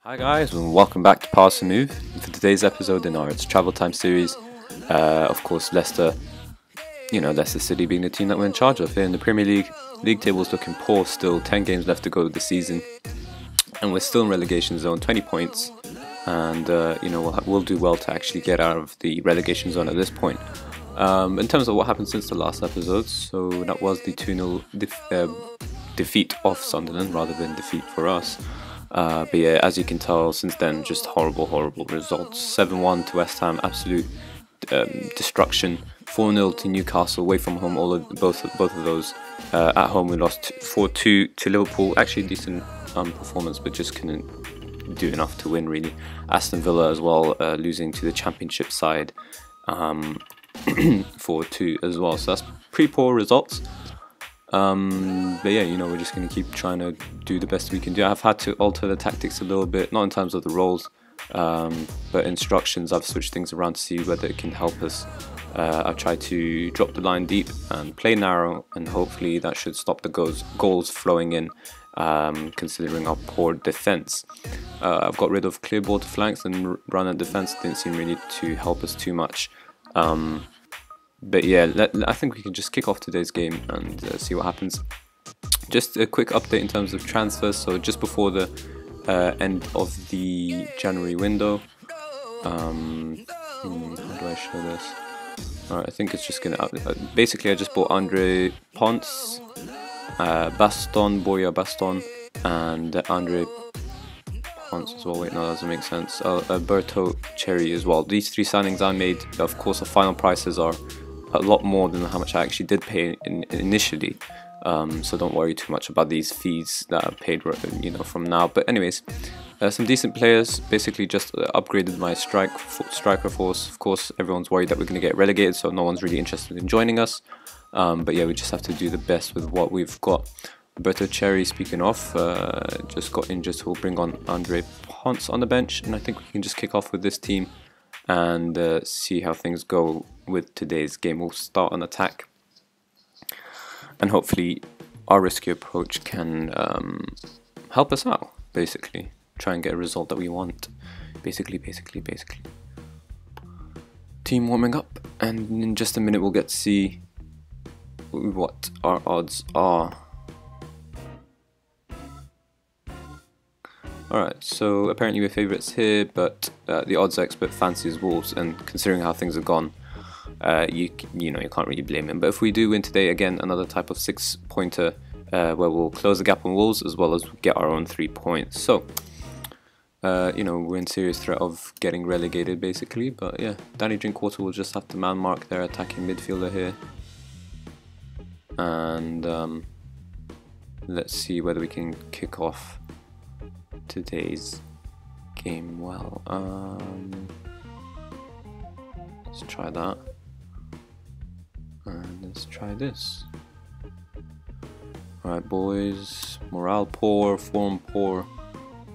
Hi guys, and welcome back to Pass and Move. For today's episode in our Travel Time series, of course Leicester City being the team that we're in charge of here in the Premier League. League table's looking poor still, 10 games left to go this season, and we're still in relegation zone, 20 points, and we'll do well to actually get out of the relegation zone at this point. In terms of what happened since the last episode, so that was the 2-0 defeat of Sunderland rather than defeat for us. But yeah, as you can tell, since then, just horrible results. 7-1 to West Ham, absolute destruction. 4-0 to Newcastle, away from home. Both of those. At home, we lost 4-2 to Liverpool. Actually, decent performance, but just couldn't do enough to win really. Aston Villa as well, losing to the Championship side, 4-2 as well. So that's pretty poor results. But yeah, we're just going to keep trying to do the best we can do. I've had to alter the tactics a little bit, not in terms of the roles, but instructions. I've switched things around to see whether it can help us. I've tried to drop the line deep and play narrow, and hopefully that should stop the goals flowing in, considering our poor defence. I've got rid of clear ball to flanks and run at defence. Didn't seem really to help us too much. But yeah, I think we can just kick off today's game and see what happens. Just a quick update in terms of transfers. So just before the end of the January window, how do I show this? Alright, I think it's just gonna basically I just bought Andre Ponce, Boya Baston, and Andre Ponce as well. Wait, no, that doesn't make sense. Alberto Cherry as well. These three signings I made, of course, the final prices are a lot more than how much I actually did pay initially, so don't worry too much about these fees that are paid from now. But anyways, some decent players. Basically just upgraded my striker force. Of course, everyone's worried that we're going to get relegated, so no one's really interested in joining us, but yeah, we just have to do the best with what we've got. Alberto Cherry, speaking of, just got injured, so we'll bring on Andre Ponce on the bench, and I think we can just kick off with this team and see how things go with today's game. We'll start an attack, and hopefully our risky approach can help us out, basically. Try and get a result that we want, basically. Team warming up, and in just a minute we'll get to see what our odds are. Alright, so apparently we're favourites here, but the odds expert fancies Wolves, and considering how things have gone, you can't really blame him. But if we do win today, again, another type of 6-pointer where we'll close the gap on Wolves as well as get our own 3 points. So, we're in serious threat of getting relegated, basically. But yeah, Danny Drinkwater will just have to man mark their attacking midfielder here. And let's see whether we can kick off today's game well. Let's try that, and let's try this. Alright boys, morale poor, form poor,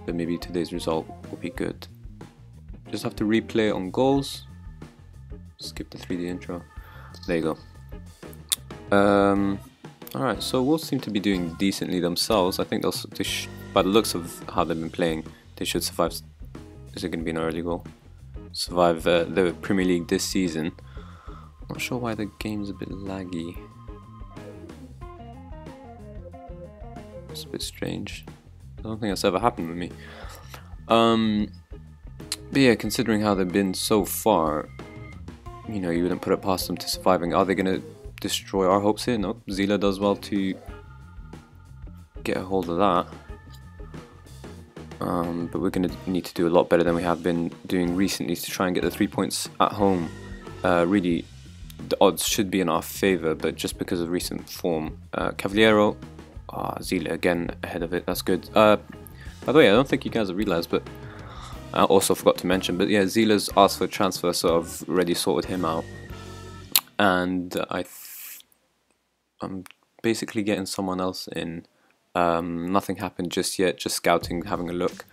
but maybe today's result will be good. Just have to replay on goals. Skip the 3D intro. There you go. Alright, so Wolves seem to be doing decently themselves. I think by the looks of how they've been playing, they should survive. Is it going to be an early goal? Survive the Premier League this season. Not sure why the game's a bit laggy. It's a bit strange. I don't think that's ever happened with me. But yeah, considering how they've been so far, you wouldn't put it past them to surviving. Are they going to destroy our hopes here? Nope. Zila does well to get a hold of that. But we're going to need to do a lot better than we have been doing recently to try and get the 3 points at home. Really, the odds should be in our favour, but just because of recent form. Cavaliero, Zila again ahead of it, that's good. By the way, I don't think you guys have realised, but I also forgot to mention, but yeah, Zila's asked for a transfer, so I've already sorted him out. And I'm basically getting someone else in. Nothing happened just yet, just scouting, having a look,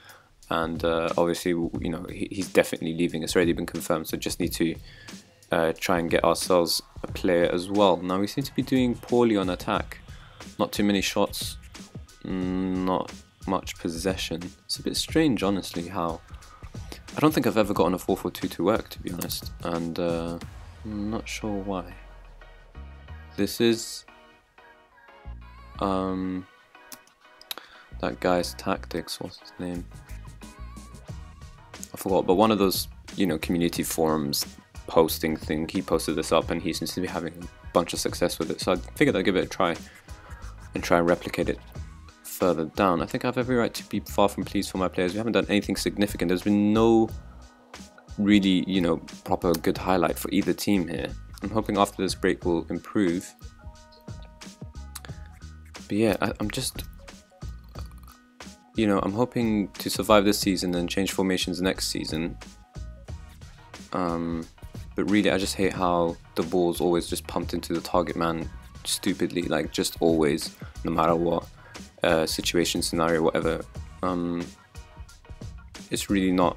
and obviously he's definitely leaving. It's already been confirmed, so just need to try and get ourselves a player as well. Now we seem to be doing poorly on attack, not too many shots, not much possession. It's a bit strange, honestly, how... I don't think I've ever gotten a 4-4-2 to work, to be honest, and I'm not sure why. This is that guy's tactics, what's his name? I forgot, but one of those, you know, community forums posting thing, he posted this up and he seems to be having a bunch of success with it, so I figured I'd give it a try and try and replicate it further down. I think I have every right to be far from pleased for my players. We haven't done anything significant. There's been no really, you know, proper good highlight for either team here. I'm hoping after this break will improve. But yeah, I'm just, you know, I'm hoping to survive this season and change formations next season. But really, I just hate how the ball's always just pumped into the target man stupidly, like just always, no matter what situation, scenario, whatever. It's really not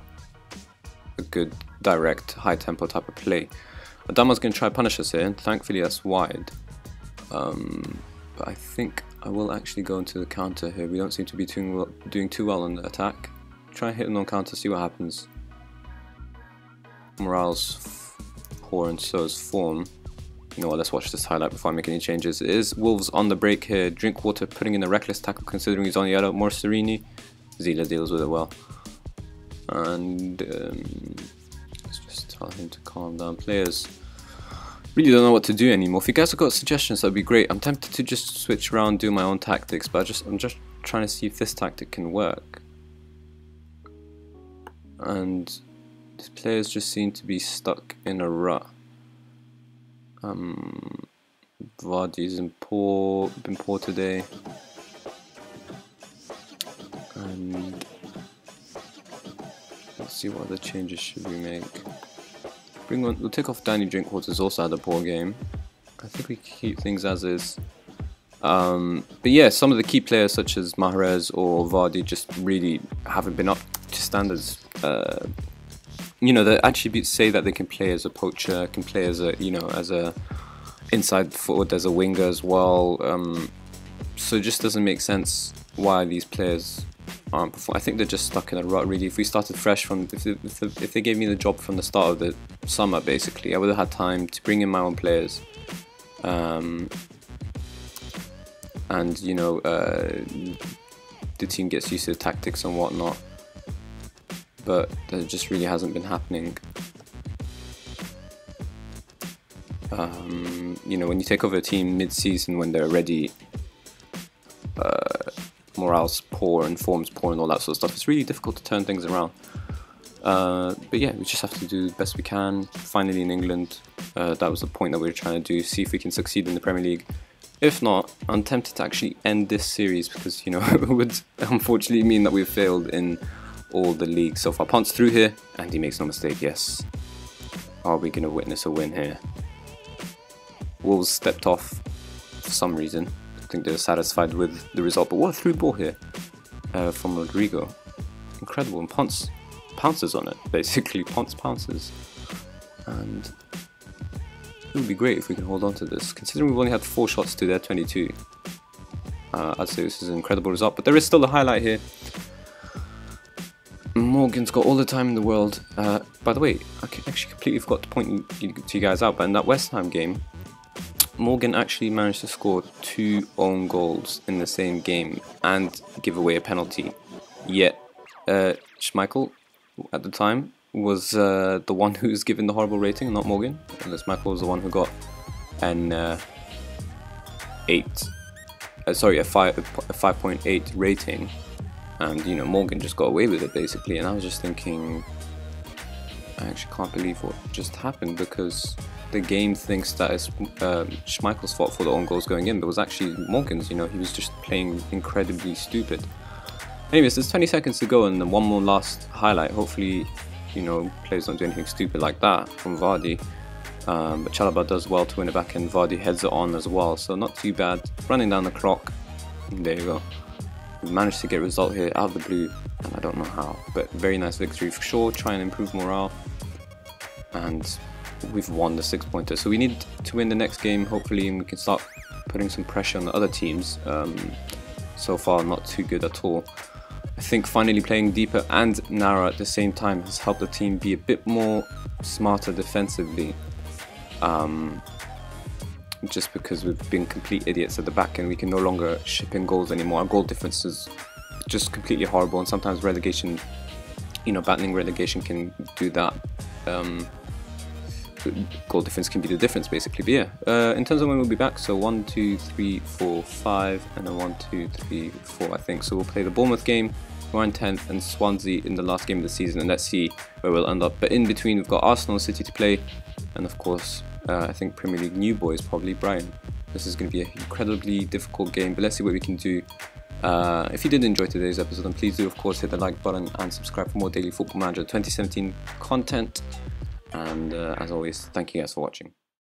a good, direct, high tempo type of play. Adama's going to try to punish us here, and thankfully that's wide. But I think I will actually go into the counter here. We don't seem to be doing too well on the attack. Try and hit him on counter, see what happens. Morale's poor and so is form. You know what, let's watch this highlight before I make any changes. It is Wolves on the break here. Drinkwater putting in a reckless tackle considering he's on yellow. Morserini. Zila deals with it well. And let's just tell him to calm down. Players really don't know what to do anymore. If you guys have got suggestions, that'd be great. I'm tempted to just switch around, do my own tactics, but I'm just trying to see if this tactic can work. And these players just seem to be stuck in a rut. Vardy's been poor today, and let's see what other changes should we make. We'll take off Danny Drinkwater's also had a poor game. I think we keep things as is. But yeah, some of the key players such as Mahrez or Vardy just really haven't been up to standards. You know, the attributes say that they can play as a poacher, can play as a, you know, as a inside forward, as a winger as well. So it just doesn't make sense why these players aren't performing. I think they're just stuck in a rut, really. If we started fresh from, if they gave me the job from the start of the summer, basically, I would have had time to bring in my own players. And you know, the team gets used to the tactics and whatnot. But that just really hasn't been happening. You know, when you take over a team mid-season when they're already morale's poor and form's poor and all that sort of stuff, it's really difficult to turn things around. But yeah, we just have to do the best we can. Finally in England, that was the point that we were trying to do, see if we can succeed in the Premier League. If not, I'm tempted to actually end this series because, you know, it would unfortunately mean that we've failed in all the leagues so far. Ponce through here, and he makes no mistake, yes. Are we going to witness a win here? Wolves stepped off for some reason. I think they're satisfied with the result, but what a through ball here from Rodrigo. Incredible, and Ponce pounces on it, basically. Ponce pounces. And it would be great if we can hold on to this. Considering we've only had 4 shots to their 22, I'd say this is an incredible result, but there is still a highlight here. Morgan's got all the time in the world. By the way, I actually completely forgot to point to you guys out, but in that West Ham game, Morgan actually managed to score 2 own goals in the same game and give away a penalty. Yet, Schmeichel, at the time, was the one who was given the horrible rating, not Morgan. And Schmeichel was the one who got an 5.8 rating. And, you know, Morgan just got away with it, basically. And I was just thinking, I actually can't believe what just happened, because the game thinks that it's Schmeichel's fault for the own goals going in, but it was actually Morgan's. You know, he was just playing incredibly stupid. Anyways, there's 20 seconds to go, and then one more last highlight. Hopefully, you know, players don't do anything stupid like that from Vardy. But Chalobah does well to win it back, and Vardy heads it on as well, so not too bad. Running down the clock, and there you go. We managed to get a result here out of the blue, and I don't know how, but very nice victory for sure. Try and improve morale, and we've won the 6-pointer. So we need to win the next game, hopefully, and we can start putting some pressure on the other teams. So far, not too good at all. think finally playing deeper and narrower at the same time has helped the team be a bit more smarter defensively. Just because we've been complete idiots at the back and we can no longer ship in goals anymore. Our goal difference is just completely horrible, and sometimes relegation, battling relegation can do that. Goal difference can be the difference basically. But yeah, in terms of when we'll be back, so 1, 2, 3, 4, 5, and then 1, 2, 3, 4 I think. So we'll play the Bournemouth game, we're in 10th, and Swansea in the last game of the season, and let's see where we'll end up. But in between we've got Arsenal and City to play, and of course I think Premier League new boys, probably Brighton. This is going to be an incredibly difficult game, but let's see what we can do. If you did enjoy today's episode, then please do of course hit the like button and subscribe for more daily Football Manager 2017 content. And as always, thank you guys for watching.